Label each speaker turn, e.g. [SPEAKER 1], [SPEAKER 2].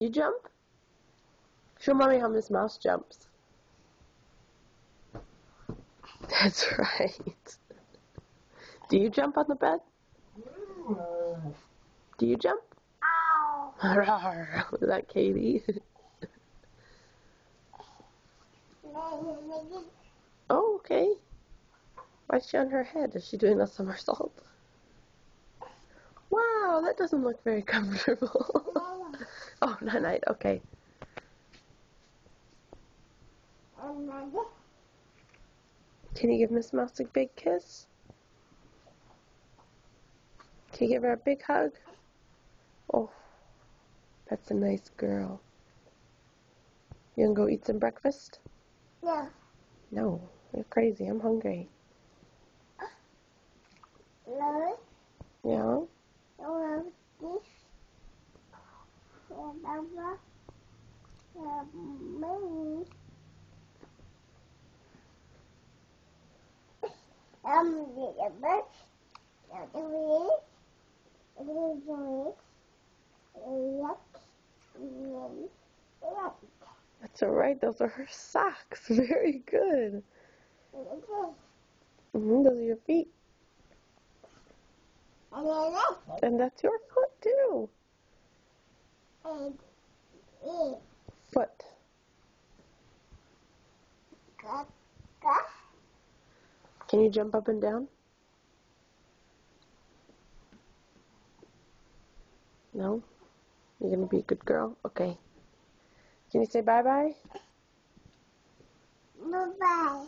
[SPEAKER 1] You jump? Show mommy how Miss Mouse jumps. That's right. Do you jump on the bed? Do you jump? Ow. Was that Katie? Oh, okay. Why's she on her head? Is she doing a somersault? Wow, that doesn't look very comfortable. Oh, night-night, okay. Can you give Miss Mouse a big kiss? Can you give her a big hug? Oh, that's a nice girl. You gonna go eat some breakfast?
[SPEAKER 2] No.
[SPEAKER 1] No, you're crazy. I'm hungry.
[SPEAKER 2] No.
[SPEAKER 1] Yeah?
[SPEAKER 2] No. This. Mama. Mommy. The bird. The wheel. The wheel. Yuck.
[SPEAKER 1] That's alright. Those are her socks. Very good. Those are your feet. And that's your foot too. Foot. Can you jump up and down? No? You're gonna be a good girl? Okay. Can you say bye-bye?
[SPEAKER 2] Bye-bye.